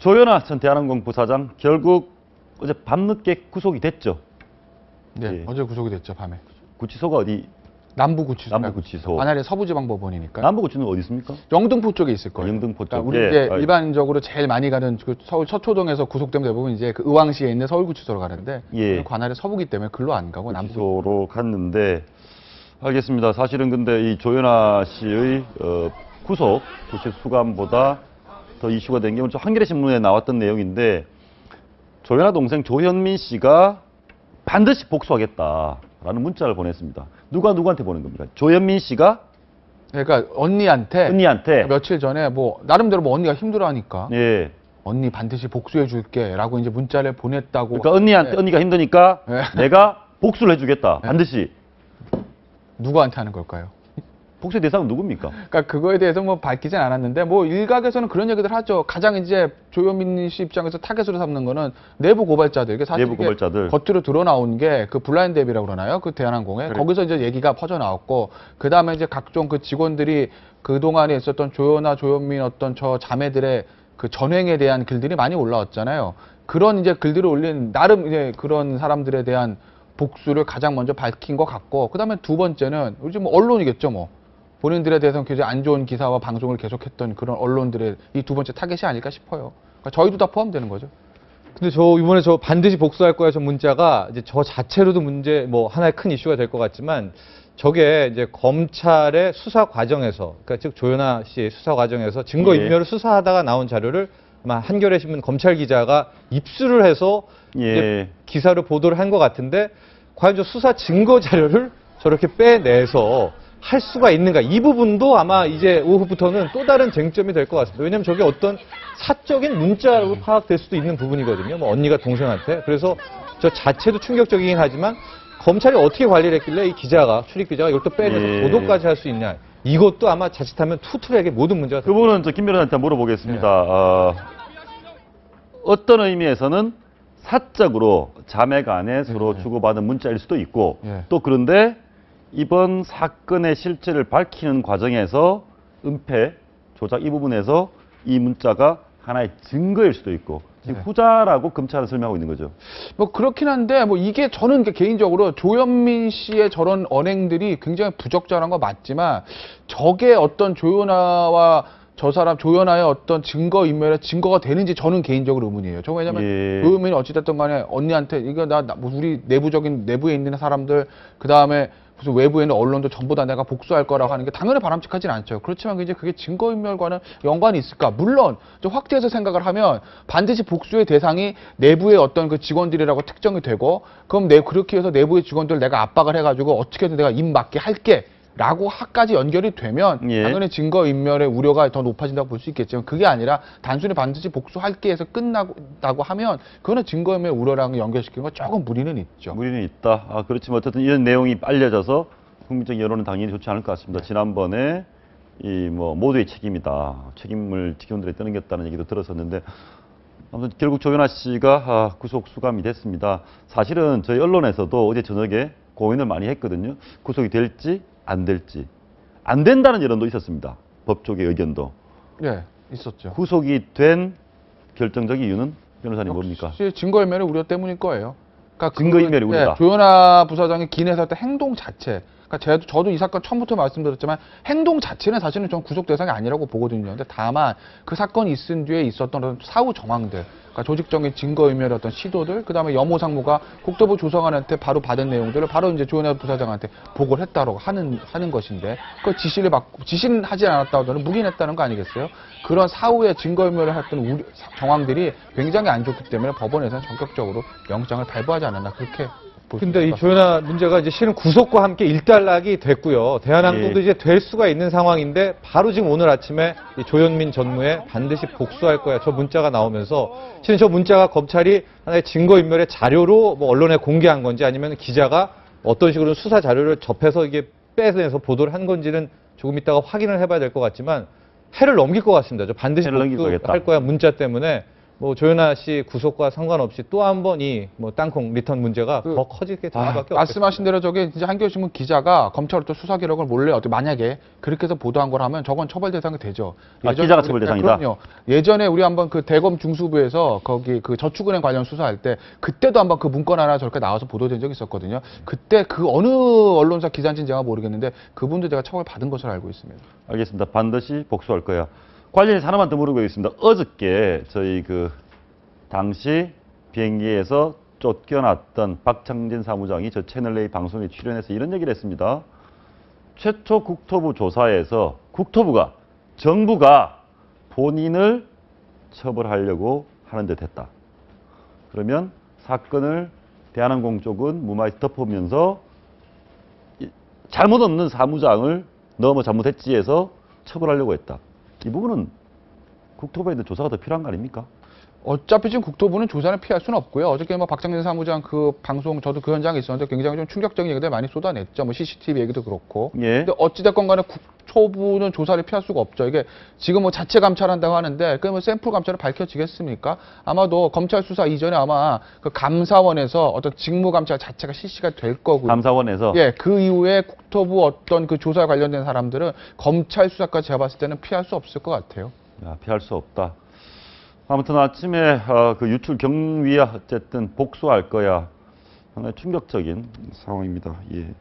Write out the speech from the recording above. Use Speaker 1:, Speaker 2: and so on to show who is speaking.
Speaker 1: 조현아 전 대한항공 부사장 결국 어제 밤늦게 구속이 됐죠.
Speaker 2: 네,
Speaker 1: 예.
Speaker 2: 어제 구속이 됐죠, 밤에.
Speaker 1: 구치소가 어디?
Speaker 2: 남부구치소.
Speaker 1: 남부구치소.
Speaker 2: 관할의 서부지방법원이니까.
Speaker 1: 남부구치소는 어디 있습니까?
Speaker 2: 영등포 쪽에 있을 거예요.
Speaker 1: 영등포 쪽.
Speaker 2: 그러니까 우리
Speaker 1: 예.
Speaker 2: 이제 일반적으로 제일 많이 가는 그 서울 서초동에서 구속되면 대부분 이제 그 의왕시에 있는 서울구치소로 가는데
Speaker 1: 예.
Speaker 2: 관할의 서부기 때문에 글로 안 가고 남부.
Speaker 1: 구치소로 갔는데 알겠습니다. 사실은 근데 이 조현아 씨의 구속 구치 수감보다 더 이슈가 된 게 오늘 한겨레 신문에 나왔던 내용인데 조현아 동생 조현민 씨가 반드시 복수하겠다라는 문자를 보냈습니다. 누가 누구한테 보낸 겁니까? 조현민 씨가
Speaker 2: 그러니까 언니한테 며칠 전에 뭐 나름대로 뭐 언니가 힘들어하니까
Speaker 1: 예.
Speaker 2: 언니 반드시 복수해 줄게라고 이제 문자를 보냈다고.
Speaker 1: 그러니까 언니한테 언니가 힘드니까
Speaker 2: 네.
Speaker 1: 내가 복수를 해주겠다.
Speaker 2: 네.
Speaker 1: 반드시.
Speaker 2: 누구한테 하는 걸까요?
Speaker 1: 복수의 대상은 누굽니까?
Speaker 2: 그러니까 그거에 대해서 뭐 밝히진 않았는데 뭐 일각에서는 그런 얘기들 하죠. 가장 이제 조현민 씨 입장에서 타겟으로 삼는 거는 내부 고발자들. 이게 사실
Speaker 1: 내부 고발자들.
Speaker 2: 겉으로 드러나온 게 그 블라인드 앱이라고 그러나요? 그 대한항공에.
Speaker 1: 그래.
Speaker 2: 거기서 이제 얘기가 퍼져 나왔고 그 다음에 이제 각종 그 직원들이 그 동안에 있었던 조현아, 조현민 어떤 저 자매들의 그 전횡에 대한 글들이 많이 올라왔잖아요. 그런 이제 글들을 올린 나름 이제 그런 사람들에 대한 복수를 가장 먼저 밝힌 것 같고 그 다음에 두 번째는 요즘 뭐 언론이겠죠 뭐. 본인들에 대해서는 굉장히 안 좋은 기사와 방송을 계속했던 그런 언론들의 이 두 번째 타겟이 아닐까 싶어요. 그러니까 저희도 다 포함되는 거죠.
Speaker 3: 근데 이번에 반드시 복수할 거야 저 문자가 이제 저 자체로도 문제 뭐 하나의 큰 이슈가 될 것 같지만 저게 이제 검찰의 수사 과정에서 그러니까 즉 조현아 씨의 수사 과정에서 증거 인멸을 수사하다가 나온 자료를 아마 한겨레 신문 검찰 기자가 입수를 해서 이제 기사를 보도를 한 것 같은데 과연 저 수사 증거 자료를 저렇게 빼내서 할 수가 있는가 이 부분도 아마 이제 오후부터는 또 다른 쟁점이 될 것 같습니다. 왜냐하면 저게 어떤 사적인 문자로 파악될 수도 있는 부분이거든요. 뭐 언니가 동생한테. 그래서 저 자체도 충격적이긴 하지만 검찰이 어떻게 관리를 했길래 이 기자가 출입 기자가 이걸 또 빼내서 보도까지 할 수 있냐. 이것도 아마 자칫하면 투트랙의 모든 문제가
Speaker 1: 그 부분은 저 김 변호사한테 물어보겠습니다. 어떤 의미에서는 사적으로 자매 간에 서로 주고받은 문자일 수도 있고 또 그런데 이번 사건의 실체를 밝히는 과정에서 은폐, 조작 이 부분에서 이 문자가 하나의 증거일 수도 있고 지금 후자라고 검찰은 설명하고 있는 거죠.
Speaker 2: 뭐 그렇긴 한데 뭐 이게 저는 개인적으로 조현민 씨의 저런 언행들이 굉장히 부적절한 거 맞지만 저게 어떤 조현아와 저 사람 조현아의 어떤 증거 인멸의 증거가 되는지 저는 개인적으로 의문이에요. 저 왜냐면 조현민이 어찌됐든 간에 언니한테 이거 우리 내부에 있는 사람들 그 다음에 무슨 외부에 있는 언론도 전부 다 내가 복수할 거라고 하는 게 당연히 바람직하진 않죠. 그렇지만 이제 그게 증거인멸과는 연관이 있을까? 물론 좀 확대해서 생각을 하면 반드시 복수의 대상이 내부의 어떤 그 직원들이라고 특정이 되고 그럼 그렇게 해서 내부의 직원들 내가 압박을 해가지고 어떻게든 내가 입 맞게 할게. 라고 하까지 연결이 되면 당연히 증거인멸의 우려가 더 높아진다고 볼 수 있겠지만 그게 아니라 단순히 반드시 복수할게 해서 끝나고 하면 그거는 증거인멸 우려랑 연결시키는 건 조금 무리는 있죠.
Speaker 1: 무리는 있다. 그렇지만 어쨌든 이런 내용이 알려져서 국민적 여론은 당연히 좋지 않을 것 같습니다. 지난번에 모두의 책임이다. 책임을 직원들이 떠넘겼다는 얘기도 들었었는데 아무튼 결국 조현아 씨가 구속 수감이 됐습니다. 사실은 저희 언론에서도 어제 저녁에 고민을 많이 했거든요. 구속이 될지 안 될지. 안 된다는 여론도 있었습니다. 법조계 의견도.
Speaker 2: 네, 있었죠.
Speaker 1: 구속이 된 결정적 이유는 변호사님 뭡니까?
Speaker 2: 증거인멸의 우려 때문일 거예요. 그러니까
Speaker 1: 증거인멸의 우려다.
Speaker 2: 조현아 부사장의 기내에서 했던 행동 자체. 그러니까 저도 이 사건 처음부터 말씀드렸지만 행동 자체는 사실은 전 구속 대상이 아니라고 보거든요. 근데 다만 그 사건이 있은 뒤에 있었던 어떤 사후 정황들, 그러니까 조직적인 증거인멸의 어떤 시도들, 그 다음에 여모 상무가 국토부 조성관한테 바로 받은 내용들을 바로 이제 조현아 부사장한테 보고를 했다고 하는 것인데, 그 지시는 하지 않았다고 저는 묵인했다는 거 아니겠어요? 그런 사후에 증거인멸을 했던 정황들이 굉장히 안 좋기 때문에 법원에서는 전격적으로 영장을 발부하지 않았나 그렇게.
Speaker 3: 근데 이 조현아 문제가 이제 실은 구속과 함께 일단락이 됐고요. 대한항공도 이제 될 수가 있는 상황인데 바로 지금 오늘 아침에 이 조현민 전무에 반드시 복수할 거야. 저 문자가 나오면서 실은 저 문자가 검찰이 하나의 증거인멸의 자료로 뭐 언론에 공개한 건지 아니면 기자가 어떤 식으로 수사 자료를 접해서 이게 빼내서 보도를 한 건지는 조금 이따가 확인을 해봐야 될 것 같지만 해를 넘길 것 같습니다. 저 반드시 복수할 거야 문자 때문에 뭐 조현아 씨 구속과 상관없이 또 한 번 이 뭐 땅콩 리턴 문제가
Speaker 2: 그-
Speaker 3: 더 커지게 될 수밖에 없겠습니다.
Speaker 2: 말씀하신 대로 저게 진짜 한겨레신문 기자가 검찰로부터 수사 기록을 몰래 만약에 그렇게 해서 보도한 거라면 저건 처벌 대상이 되죠.
Speaker 1: 기자가 처벌 대상이다?
Speaker 2: 그럼요. 예전에 우리 한번 그 대검 중수부에서 거기 그 저축은행 관련 수사할 때 그때도 한번 그 문건 하나 저렇게 나와서 보도된 적이 있었거든요. 그때 그 어느 언론사 기자인지는 제가 모르겠는데 그분도 제가 처벌 받은 것으로 알고 있습니다.
Speaker 1: 알겠습니다. 반드시 복수할 거야. 관련해서 하나만 더 물어보겠습니다. 어저께 저희 그 당시 비행기에서 쫓겨났던 박창진 사무장이 저 채널A 방송에 출연해서 이런 얘기를 했습니다. 최초 국토부 조사에서 국토부가 정부가 본인을 처벌하려고 하는 듯 했다. 그러면 사건을 대한항공 쪽은 무마해서 덮으면서 잘못 없는 사무장을 너무 잘못했지 해서 처벌하려고 했다. 이 부분은 국토부에 있는 조사가 더 필요한 거 아닙니까?
Speaker 2: 어차피 지금 국토부는 조사를 피할 수는 없고요. 어저께 뭐 박장진 사무장 그 방송 저도 그 현장에 있었는데 굉장히 좀 충격적인 얘기들 많이 쏟아냈죠. 뭐 CCTV 얘기도 그렇고.
Speaker 1: 예.
Speaker 2: 근데 어찌됐건 간에 국토부는 조사를 피할 수가 없죠. 이게 지금 뭐 자체 감찰한다고 하는데 그 뭐 샘플 감찰을 밝혀지겠습니까? 아마도 검찰 수사 이전에 아마 그 감사원에서 어떤 직무 감찰 자체가 실시가 될 거고요.
Speaker 1: 감사원에서
Speaker 2: 예, 그 이후에 국토부 어떤 그 조사에 관련된 사람들은 검찰 수사까지 제가 봤을 때는 피할 수 없을 것 같아요.
Speaker 1: 야, 피할 수 없다. 아무튼 아침에 그 유출 경위야 어쨌든 복수할 거야. 상당히 충격적인 상황입니다. 예.